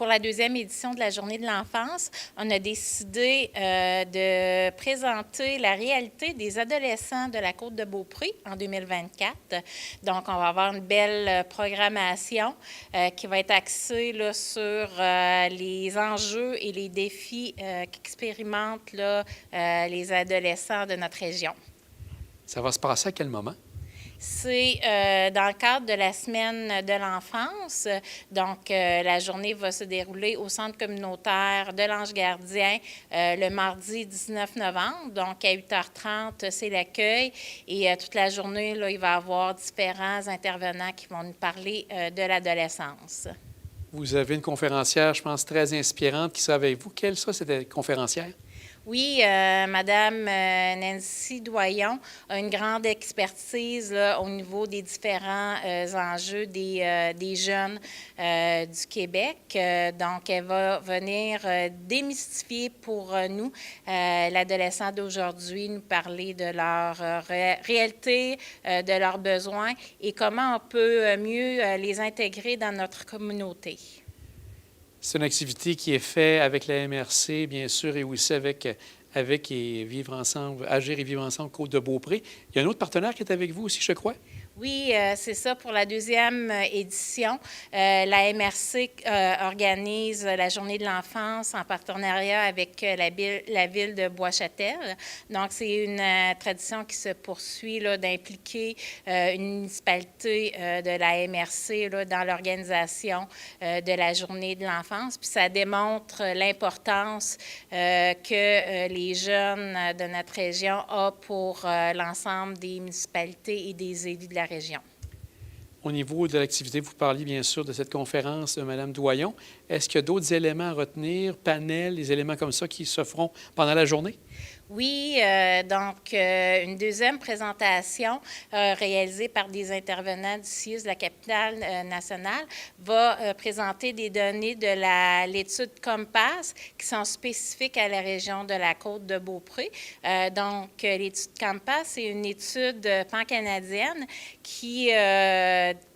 pour la deuxième édition de la Journée de l'enfance, on a décidé de présenter la réalité des adolescents de la Côte-de-Beaupré en 2024. Donc, on va avoir une belle programmation qui va être axée là, sur les enjeux et les défis qu'expérimentent là, les adolescents de notre région. Ça va se passer à quel moment? C'est dans le cadre de la semaine de l'enfance. Donc, la journée va se dérouler au centre communautaire de l'Ange Gardien le mardi 19 novembre. Donc, à 8h30, c'est l'accueil. Et toute la journée, là, il va y avoir différents intervenants qui vont nous parler de l'adolescence. Vous avez une conférencière, je pense, très inspirante qui sera avec vous. Quelle sera cette conférencière? Oui, Madame Nancy Doyon a une grande expertise là, au niveau des différents enjeux des jeunes du Québec. Donc, elle va venir démystifier pour nous l'adolescent d'aujourd'hui, nous parler de leur réalité, de leurs besoins et comment on peut mieux les intégrer dans notre communauté. C'est une activité qui est faite avec la MRC, bien sûr, et aussi avec et Vivre ensemble, Agir et Vivre ensemble, Côte-de-Beaupré. Il y a un autre partenaire qui est avec vous aussi, je crois? Oui, c'est ça. Pour la deuxième édition, la MRC organise la Journée de l'enfance en partenariat avec la ville de Bois-Châtel. Donc, c'est une tradition qui se poursuit là, d'impliquer une municipalité de la MRC là, dans l'organisation de la Journée de l'enfance. Puis, ça démontre l'importance que les jeunes de notre région ont pour l'ensemble des municipalités et des élus de la région. Au niveau de l'activité, vous parliez bien sûr de cette conférence de Mme Doyon. Est-ce qu'il y a d'autres éléments à retenir, panels, des éléments comme ça qui se feront pendant la journée? Oui, donc une deuxième présentation réalisée par des intervenants du CIUS de la capitale nationale va présenter des données de l'étude Compass qui sont spécifiques à la région de la Côte-de-Beaupré. Donc, l'étude Compass, c'est une étude pan-canadienne qui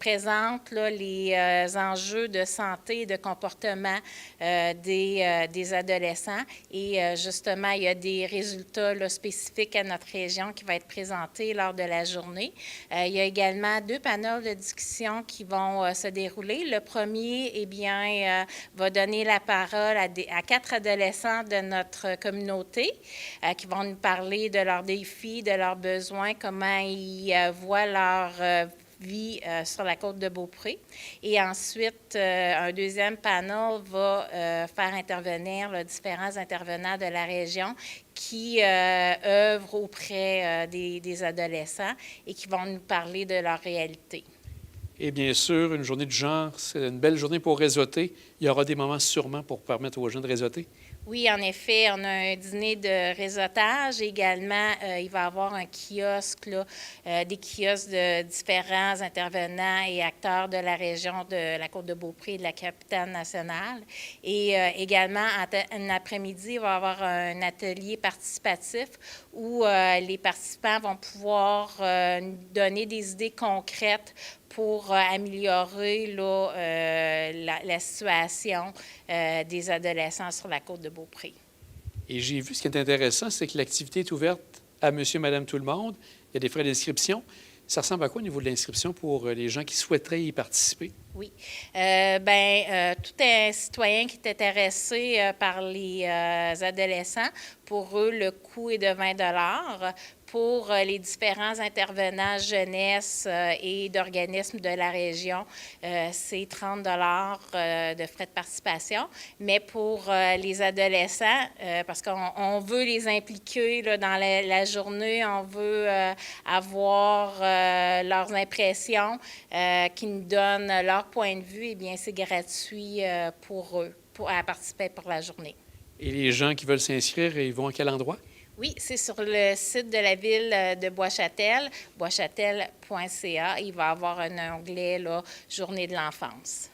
présente là, les enjeux de santé et de comportement des adolescents. Et justement, il y a des résultats là, spécifiques à notre région qui vont être présentés lors de la journée. Il y a également 2 panels de discussion qui vont se dérouler. Le premier, eh bien, va donner la parole à 4 adolescents de notre communauté qui vont nous parler de leurs défis, de leurs besoins, comment ils voient leur vie sur la Côte-de-Beaupré. Et ensuite, un deuxième panel va faire intervenir là, différents intervenants de la région qui œuvrent auprès des adolescents et qui vont nous parler de leur réalité. Et bien sûr, une journée du genre, c'est une belle journée pour réseauter. Il y aura des moments sûrement pour permettre aux jeunes de réseauter. Oui, en effet, on a un dîner de réseautage. Également, il va y avoir un kiosque, là, des kiosques de différents intervenants et acteurs de la région de la Côte-de-Beaupré et de la capitale nationale. Et également, en après-midi, il va y avoir un atelier participatif où les participants vont pouvoir donner des idées concrètes pour améliorer là, la situation des adolescents sur la Côte-de-Beaupré. Et j'ai vu, ce qui est intéressant, c'est que l'activité est ouverte à monsieur, madame, tout le monde. Il y a des frais d'inscription. Ça ressemble à quoi au niveau de l'inscription pour les gens qui souhaiteraient y participer? Oui. Tout un citoyen qui est intéressé par les adolescents, pour eux, le coût est de 20 $. Pour les différents intervenants jeunesse et d'organismes de la région, c'est 30 $ de frais de participation. Mais pour les adolescents, parce qu'on veut les impliquer là, dans la journée, on veut avoir leurs impressions qui nous donnent leur point de vue, eh bien, c'est gratuit pour eux à participer pour la journée. Et les gens qui veulent s'inscrire, ils vont à quel endroit? Oui, c'est sur le site de la ville de Bois-Châtel, boischatel.ca. Il va y avoir un onglet là, Journée de l'enfance.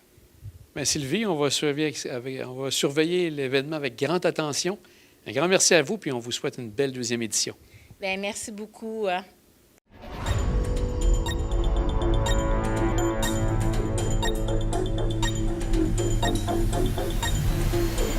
Bien, Sylvie, on va surveiller l'événement avec grande attention. Un grand merci à vous, puis on vous souhaite une belle deuxième édition. Bien, merci beaucoup. Merci.